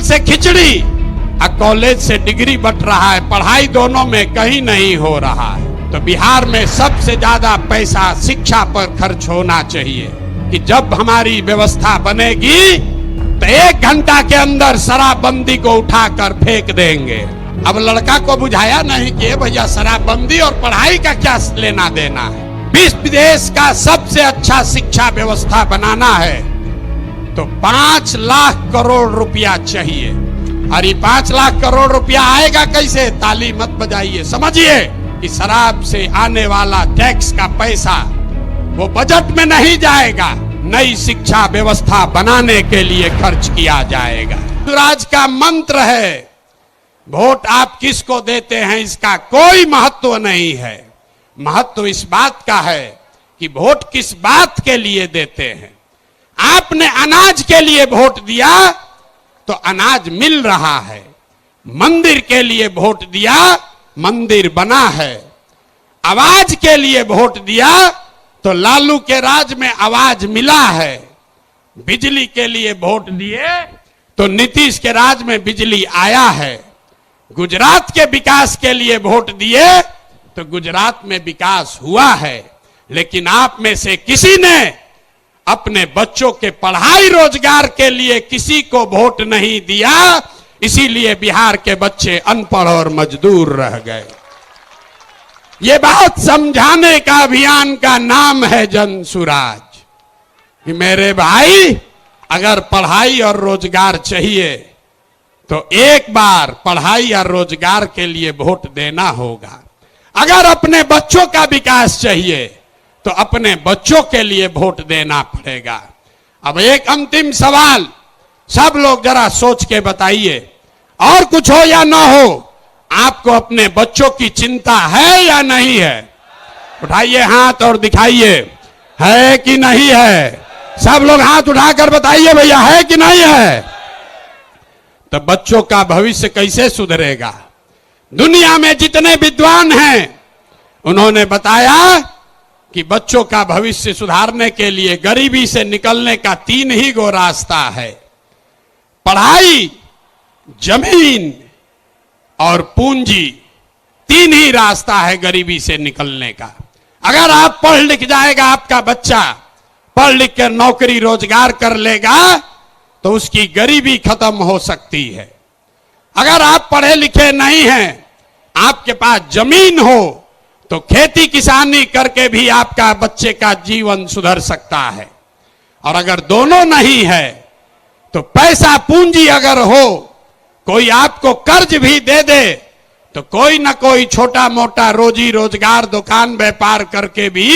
से खिचड़ी और कॉलेज से डिग्री बट रहा है, पढ़ाई दोनों में कहीं नहीं हो रहा है। तो बिहार में सबसे ज्यादा पैसा शिक्षा पर खर्च होना चाहिए कि जब हमारी व्यवस्था बनेगी तो 1 घंटा के अंदर शराबबंदी को उठाकर फेंक देंगे। अब लड़का को बुझाया नहीं कि भैया शराबबंदी और पढ़ाई का क्या लेना देना है। विश्व देश का सबसे अच्छा शिक्षा व्यवस्था बनाना है तो 5 लाख करोड़ रुपया चाहिए। और ये 5 लाख करोड़ रुपया आएगा कैसे? ताली मत बजाइए, समझिए कि शराब से आने वाला टैक्स का पैसा वो बजट में नहीं जाएगा, नई शिक्षा व्यवस्था बनाने के लिए खर्च किया जाएगा। स्वराज का मंत्र है, वोट आप किसको देते हैं इसका कोई महत्व नहीं है। महत्व इस बात का है कि वोट किस बात के लिए देते हैं। आपने अनाज के लिए वोट दिया तो अनाज मिल रहा है, मंदिर के लिए वोट दिया मंदिर बना है, आवाज के लिए वोट दिया तो लालू के राज में आवाज मिला है, बिजली के लिए वोट दिए तो नीतीश के राज में बिजली आया है, गुजरात के विकास के लिए वोट दिए तो गुजरात में विकास हुआ है। लेकिन आप में से किसी ने अपने बच्चों के पढ़ाई रोजगार के लिए किसी को वोट नहीं दिया, इसीलिए बिहार के बच्चे अनपढ़ और मजदूर रह गए। ये बात समझाने का अभियान का नाम है जन सुराज कि मेरे भाई अगर पढ़ाई और रोजगार चाहिए तो एक बार पढ़ाई और रोजगार के लिए वोट देना होगा। अगर अपने बच्चों का विकास चाहिए तो अपने बच्चों के लिए वोट देना पड़ेगा। अब एक अंतिम सवाल, सब लोग जरा सोच के बताइए, और कुछ हो या ना हो, आपको अपने बच्चों की चिंता है या नहीं है? उठाइए हाथ और दिखाइए, है कि नहीं है? सब लोग हाथ उठाकर बताइए भैया है कि नहीं है। तो बच्चों का भविष्य कैसे सुधरेगा? दुनिया में जितने विद्वान हैं उन्होंने बताया कि बच्चों का भविष्य सुधारने के लिए गरीबी से निकलने का 3 ही गो रास्ता है, पढ़ाई, जमीन और पूंजी। 3 ही रास्ता है गरीबी से निकलने का। अगर आप पढ़ लिख जाएगा, आपका बच्चा पढ़ लिख कर नौकरी रोजगार कर लेगा तो उसकी गरीबी खत्म हो सकती है। अगर आप पढ़े लिखे नहीं हैं, आपके पास जमीन हो तो खेती किसानी करके भी आपका बच्चे का जीवन सुधर सकता है। और अगर दोनों नहीं है तो पैसा पूंजी अगर हो, कोई आपको कर्ज भी दे दे तो कोई ना कोई छोटा मोटा रोजी रोजगार दुकान व्यापार करके भी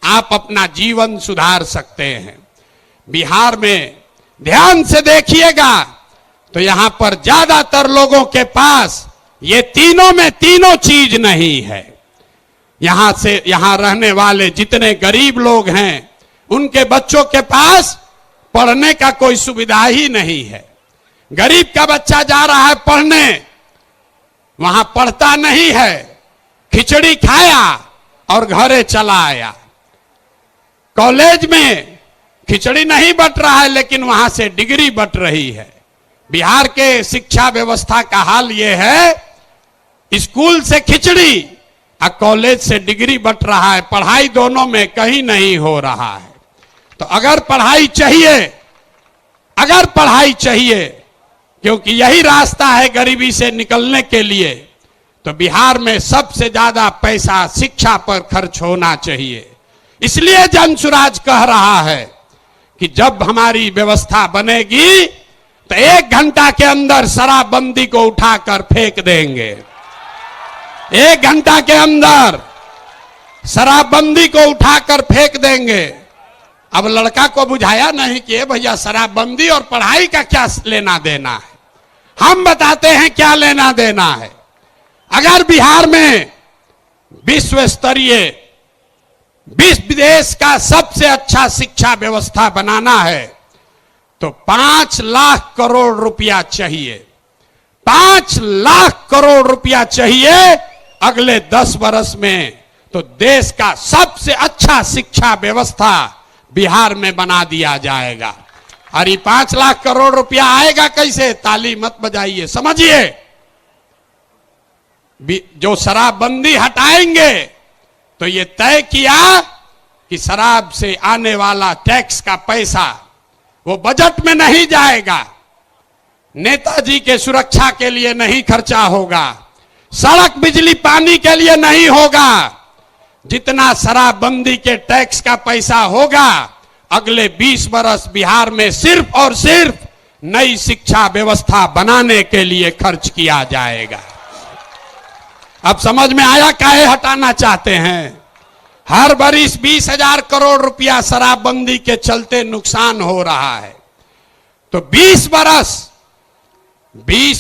आप अपना जीवन सुधार सकते हैं। बिहार में ध्यान से देखिएगा तो यहां पर ज्यादातर लोगों के पास ये तीनों में तीनों चीज नहीं है। यहां रहने वाले जितने गरीब लोग हैं उनके बच्चों के पास पढ़ने का कोई सुविधा ही नहीं है। गरीब का बच्चा जा रहा है पढ़ने, वहां पढ़ता नहीं है, खिचड़ी खाया और घरे चला आया। कॉलेज में खिचड़ी नहीं बट रहा है लेकिन वहां से डिग्री बट रही है। बिहार के शिक्षा व्यवस्था का हाल यह है, स्कूल से खिचड़ी और कॉलेज से डिग्री बट रहा है, पढ़ाई दोनों में कहीं नहीं हो रहा है। तो अगर पढ़ाई चाहिए क्योंकि यही रास्ता है गरीबी से निकलने के लिए, तो बिहार में सबसे ज्यादा पैसा शिक्षा पर खर्च होना चाहिए। इसलिए जन सुराज कह रहा है कि जब हमारी व्यवस्था बनेगी तो 1 घंटा के अंदर शराबबंदी को उठाकर फेंक देंगे। 1 घंटा के अंदर शराबबंदी को उठाकर फेंक देंगे। अब लड़का को बुझाया नहीं कि भैया शराबबंदी और पढ़ाई का क्या लेना देना है। हम बताते हैं क्या लेना देना है। अगर बिहार में विश्व स्तरीय विश्व देश का सबसे अच्छा शिक्षा व्यवस्था बनाना है तो 5 लाख करोड़ रुपया चाहिए। 5 लाख करोड़ रुपया चाहिए अगले 10 वर्ष में, तो देश का सबसे अच्छा शिक्षा व्यवस्था बिहार में बना दिया जाएगा। और ये 5 लाख करोड़ रुपया आएगा कैसे? ताली मत बजाइए, समझिए। जो शराबबंदी हटाएंगे तो ये तय किया कि शराब से आने वाला टैक्स का पैसा वो बजट में नहीं जाएगा, नेताजी के सुरक्षा के लिए नहीं खर्चा होगा, सड़क बिजली पानी के लिए नहीं होगा। जितना शराबबंदी के टैक्स का पैसा होगा अगले 20 बरस बिहार में सिर्फ और सिर्फ नई शिक्षा व्यवस्था बनाने के लिए खर्च किया जाएगा। अब समझ में आया काहे हटाना चाहते हैं? हर बरिस 20,000 करोड़ रुपया शराबबंदी के चलते नुकसान हो रहा है, तो 20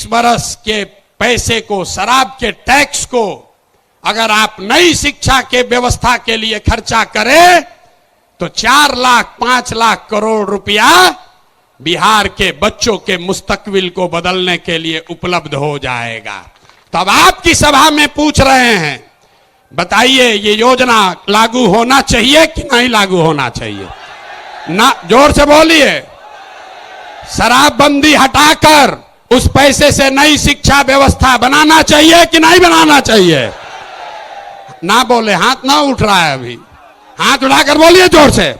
बरस के पैसे को, शराब के टैक्स को अगर आप नई शिक्षा के व्यवस्था के लिए खर्चा करें तो 4 लाख 5 लाख करोड़ रुपया बिहार के बच्चों के मुस्तकबिल को बदलने के लिए उपलब्ध हो जाएगा। तब आपकी सभा में पूछ रहे हैं, बताइए ये योजना लागू होना चाहिए कि नहीं लागू होना चाहिए? ना, जोर से बोलिए। शराबबंदी हटाकर उस पैसे से नई शिक्षा व्यवस्था बनाना चाहिए कि नहीं बनाना चाहिए? ना बोले, हाथ ना उठ रहा है अभी, हाथ उठाकर बोलिए जोर से।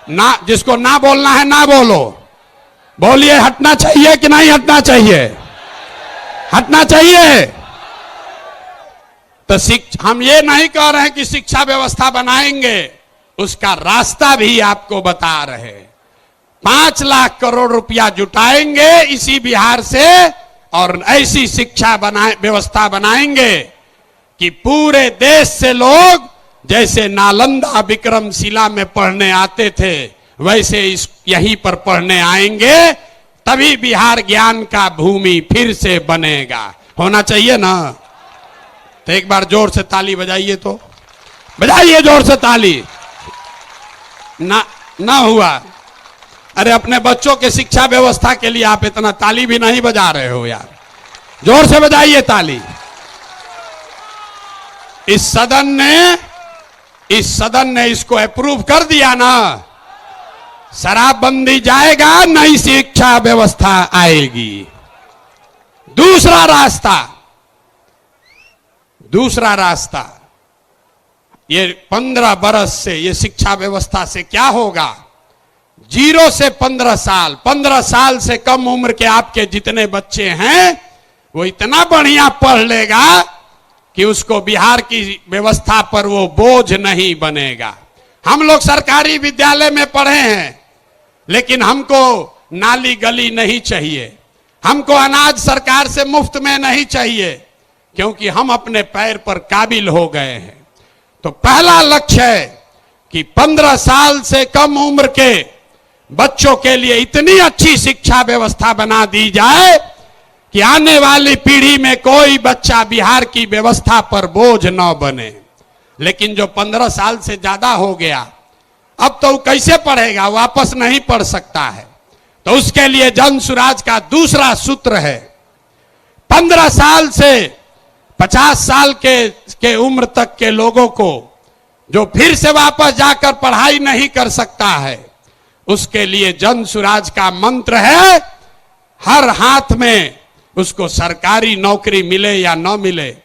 ना, जिसको ना बोलना है ना बोलो, बोलिए हटना चाहिए कि नहीं हटना चाहिए? हटना चाहिए। तो हम ये नहीं कह रहे हैं कि शिक्षा व्यवस्था बनाएंगे, उसका रास्ता भी आपको बता रहे। 5 लाख करोड़ रुपया जुटाएंगे इसी बिहार से और ऐसी शिक्षा व्यवस्था बनाएंगे कि पूरे देश से लोग जैसे नालंदा विक्रमशिला में पढ़ने आते थे वैसे यहीं पर पढ़ने आएंगे, तभी बिहार ज्ञान का भूमि फिर से बनेगा। होना चाहिए ना? तो एक बार जोर से ताली बजाइए, तो बजाइए जोर से ताली। ना हुआ? अरे अपने बच्चों के शिक्षा व्यवस्था के लिए आप इतना ताली भी नहीं बजा रहे हो यार, जोर से बजाइए ताली। इस सदन ने इसको अप्रूव कर दिया ना, शराबबंदी जाएगा, नई शिक्षा व्यवस्था आएगी। दूसरा रास्ता, ये 15 बरस से ये शिक्षा व्यवस्था से क्या होगा? 0 से 15 साल से कम उम्र के आपके जितने बच्चे हैं वो इतना बढ़िया पढ़ लेगा कि उसको बिहार की व्यवस्था पर वो बोझ नहीं बनेगा। हम लोग सरकारी विद्यालय में पढ़े हैं, लेकिन हमको नाली गली नहीं चाहिए, हमको अनाज सरकार से मुफ्त में नहीं चाहिए, क्योंकि हम अपने पैर पर काबिल हो गए हैं। तो पहला लक्ष्य है कि 15 साल से कम उम्र के बच्चों के लिए इतनी अच्छी शिक्षा व्यवस्था बना दी जाए कि आने वाली पीढ़ी में कोई बच्चा बिहार की व्यवस्था पर बोझ न बने। लेकिन जो 15 साल से ज्यादा हो गया, अब तो कैसे पढ़ेगा? वापस नहीं पढ़ सकता है। तो उसके लिए जन सुराज का दूसरा सूत्र है, 15 साल से 50 साल के उम्र तक के लोगों को जो फिर से वापस जाकर पढ़ाई नहीं कर सकता है, उसके लिए जन सुराज का मंत्र है, हर हाथ में उसको सरकारी नौकरी मिले या न मिले।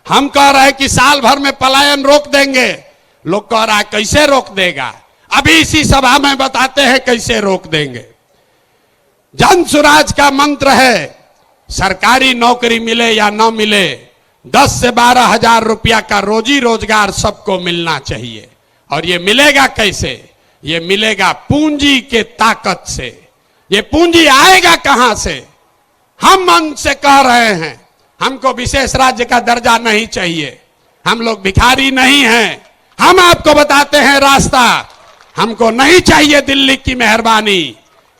हम कह रहे हैं कि साल भर में पलायन रोक देंगे, लोग कह रहा है कैसे रोक देगा? अभी इसी सभा में बताते हैं कैसे रोक देंगे। जन सुराज का मंत्र है, सरकारी नौकरी मिले या न मिले, 10 से 12 हजार रुपया का रोजी रोजगार सबको मिलना चाहिए। और ये मिलेगा कैसे? ये मिलेगा पूंजी के ताकत से। ये पूंजी आएगा कहां से? हम मन से कह रहे हैं, हमको विशेष राज्य का दर्जा नहीं चाहिए, हम लोग भिखारी नहीं हैं। हम आपको बताते हैं रास्ता, हमको नहीं चाहिए दिल्ली की मेहरबानी।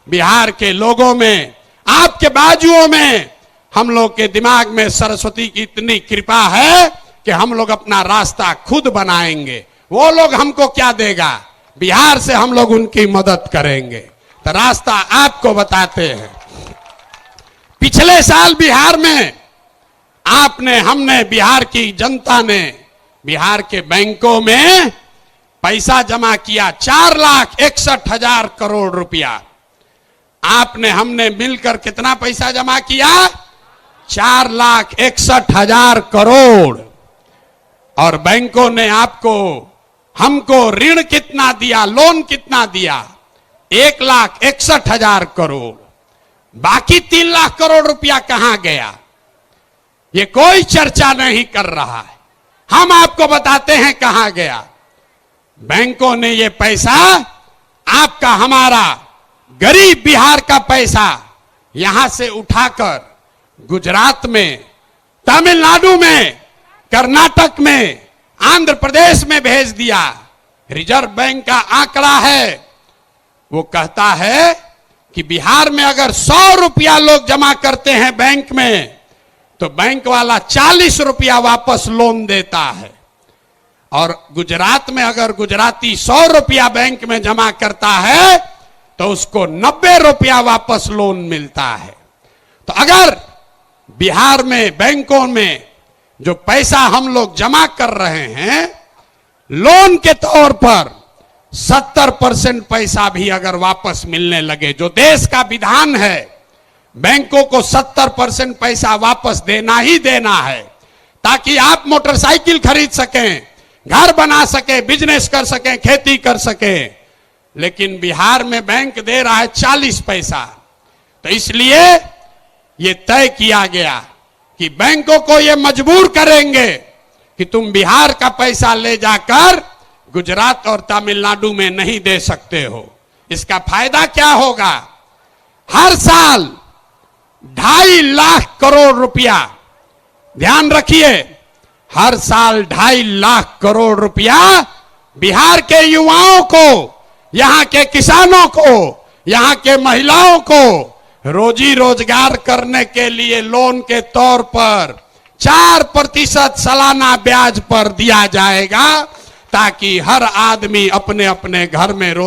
बिहार के लोगों में, आपके बाजुओं में, हम लोग के दिमाग में सरस्वती की इतनी कृपा है कि हम लोग अपना रास्ता खुद बनाएंगे। वो लोग हमको क्या देगा? बिहार से हम लोग उनकी मदद करेंगे। तो रास्ता आपको बताते हैं। पिछले साल बिहार में हमने बिहार की जनता ने बिहार के बैंकों में पैसा जमा किया 4,61,000 करोड़ रुपया। आपने हमने मिलकर कितना पैसा जमा किया? 4,61,000 करोड़। और बैंकों ने आपको हमको ऋण कितना दिया, लोन कितना दिया? 1,61,000 करोड़। बाकी 3 लाख करोड़ रुपया कहां गया? ये कोई चर्चा नहीं कर रहा है। हम आपको बताते हैं कहां गया। बैंकों ने ये पैसा, आपका हमारा गरीब बिहार का पैसा यहां से उठाकर गुजरात में, तमिलनाडु में, कर्नाटक में, आंध्र प्रदेश में भेज दिया। रिजर्व बैंक का आंकड़ा है, वो कहता है कि बिहार में अगर 100 रुपया लोग जमा करते हैं बैंक में, तो बैंक वाला 40 रुपया वापस लोन देता है। और गुजरात में अगर गुजराती 100 रुपया बैंक में जमा करता है तो उसको 90 रुपया वापस लोन मिलता है। तो अगर बिहार में बैंकों में जो पैसा हम लोग जमा कर रहे हैं लोन के तौर पर, 70% पैसा भी अगर वापस मिलने लगे, जो देश का विधान है, बैंकों को 70% पैसा वापस देना ही देना है, ताकि आप मोटरसाइकिल खरीद सकें, घर बना सके, बिजनेस कर सके, खेती कर सके। लेकिन बिहार में बैंक दे रहा है 40 पैसा। तो इसलिए यह तय किया गया कि बैंकों को यह मजबूर करेंगे कि तुम बिहार का पैसा ले जाकर गुजरात और तमिलनाडु में नहीं दे सकते हो। इसका फायदा क्या होगा? हर साल 2.5 लाख करोड़ रुपया, ध्यान रखिए, हर साल 2.5 लाख करोड़ रुपया बिहार के युवाओं को, यहां के किसानों को, यहां के महिलाओं को रोजी रोजगार करने के लिए लोन के तौर पर 4% सालाना ब्याज पर दिया जाएगा, ताकि हर आदमी अपने अपने घर में रोज